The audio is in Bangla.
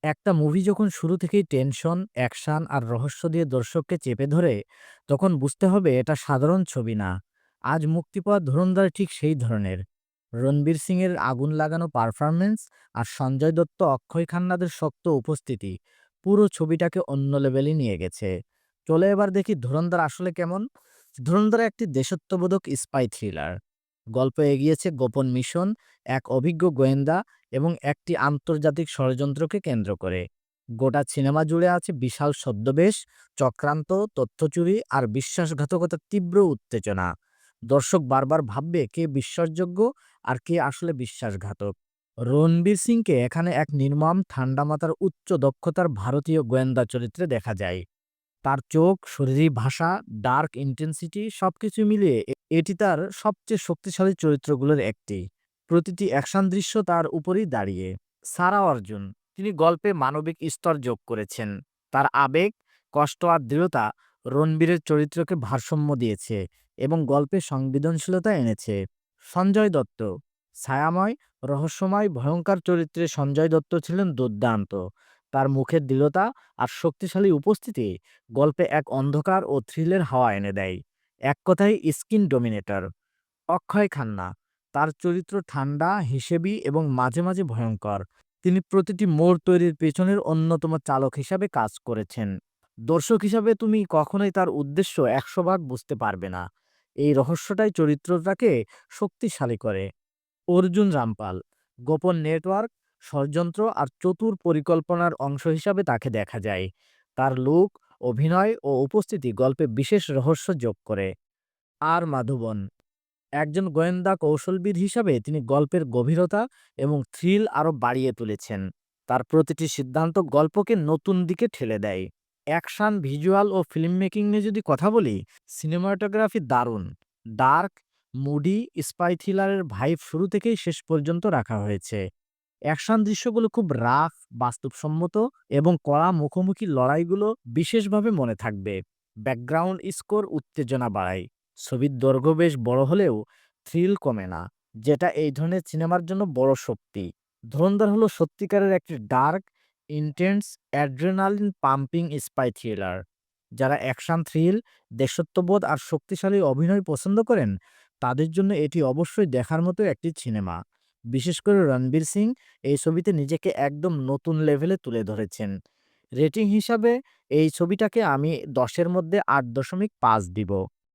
একটা মুভি যখন শুরু থেকেই টেনশন, অ্যাকশন আর রহস্য দিয়ে দর্শককে চেপে ধরে, তখন বুঝতে হবে এটা সাধারণ ছবি না। আজ মুক্তি পাওয়া ধুরন্ধর ঠিক সেই ধরনের। রণবীর সিংয়ের আগুন লাগানো পারফরম্যান্স আর সঞ্জয় দত্ত, অক্ষয় খান্নাদের শক্ত উপস্থিতি পুরো ছবিটাকে অন্য লেভেলে নিয়ে গেছে। চলে এবার দেখি ধুরন্ধর আসলে কেমন। ধুরন্ধর একটি দেশত্ববোধক স্পাই থ্রিলার। গল্প এগিয়েছে গোপন মিশন, এক অভিজ্ঞ গোয়েন্দা এবং একটি আন্তর্জাতিক ষড়যন্ত্রকে কেন্দ্র করে। গোটা সিনেমা জুড়ে আছে বিশাল ছদ্মবেশ, চক্রান্ত, তথ্যচুরি আর বিশ্বাসঘাতকতার তীব্র উত্তেজনা। দর্শক বারবার ভাববে কে বিশ্বাসযোগ্য আর কে আসলে বিশ্বাসঘাতক। রণবীর সিংকে এখানে এক নির্মম ঠান্ডা মাথার উচ্চ দক্ষতার ভারতীয় গোয়েন্দা চরিত্রে দেখা যায়। তার চোখ, শরীরী ভাষা, ডার্ক ইন্টেন্সিটি সবকিছু মিলিয়ে এটি তার সবচেয়ে শক্তিশালী চরিত্রগুলোর একটি। প্রতিটি অ্যাকশন দৃশ্য তার উপরই দাঁড়িয়ে। সারা অর্জুন, তিনি গল্পে মানবিক স্তর যোগ করেছেন। তার আবেগ, কষ্ট আর দৃঢ়তা রণবীরের চরিত্রকে ভারসাম্য দিয়েছে এবং গল্পে সংবেদনশীলতা এনেছে। সঞ্জয় দত্ত, ছায়াময়, রহস্যময়, ভয়ঙ্কর চরিত্রে সঞ্জয় দত্ত ছিলেন দুর্দান্ত। তার মুখের দৃঢ়তা আর শক্তিশালী উপস্থিতি গল্পে এক অন্ধকার ও থ্রিলের হাওয়া এনে দেয়। এক কথায় স্ক্রিন ডমিনেটর। অক্ষয় খান্না, তার চরিত্র ঠান্ডা, হিসেবি এবং মাঝে মাঝে ভয়ঙ্কর। তিনি প্রতিটি মোড় তৈরির পেছনের অন্যতম চালক হিসাবে কাজ করেছেন। দর্শক হিসাবে তুমি কখনোই তার উদ্দেশ্য ১০০ ভাগ বুঝতে পারবে না। এই রহস্যটাই চরিত্রটাকে শক্তিশালী করে। অর্জুন রামপাল, গোপন নেটওয়ার্ক, ষড়যন্ত্র আর চতুর পরিকল্পনার অংশ হিসাবে তাকে দেখা যায়। তার লুক, অভিনয় ও উপস্থিতি গল্পে বিশেষ রহস্য যোগ করে। আর মাধবন, একজন গোয়েন্দা কৌশলবিদ হিসাবে তিনি গল্পের গভীরতা এবং থ্রিল আরও বাড়িয়ে তুলেছেন। তার প্রতিটি সিদ্ধান্ত গল্পকে নতুন দিকে ঠেলে দেয়। অ্যাকশন, ভিজুয়াল ও ফিল্ম মেকিং নিয়ে যদি কথা বলি, সিনেমাটোগ্রাফি দারুণ। ডার্ক, মুডি স্পাই থ্রিলারের ভাইব শুরু থেকেই শেষ পর্যন্ত রাখা হয়েছে। অ্যাকশন দৃশ্যগুলো খুব রাফ, বাস্তবসম্মত এবং কড়া মুখোমুখি লড়াইগুলো বিশেষভাবে মনে থাকবে। ব্যাকগ্রাউন্ড স্কোর উত্তেজনা বাড়ায়। ছবির দৈর্ঘ্য বেশ বড় হলেও থ্রিল কমে না, যেটা এই ধরনের সিনেমার জন্য বড় শক্তি। ধুরন্ধর হলো সত্যিকারের একটি dark, intense, adrenaline pumping spy thriller. যারা অ্যাকশন থ্রিল, দেশত্ববোধ আর শক্তিশালী অভিনয় পছন্দ করেন, তাদের জন্য এটি অবশ্যই দেখার মতো একটি সিনেমা। বিশেষ করে রণবীর সিং এই ছবিতে নিজেকে একদম নতুন লেভেলে তুলে ধরেছেন। রেটিং হিসাবে এই ছবিটাকে আমি ১০-এর মধ্যে ৮.৫ দিব।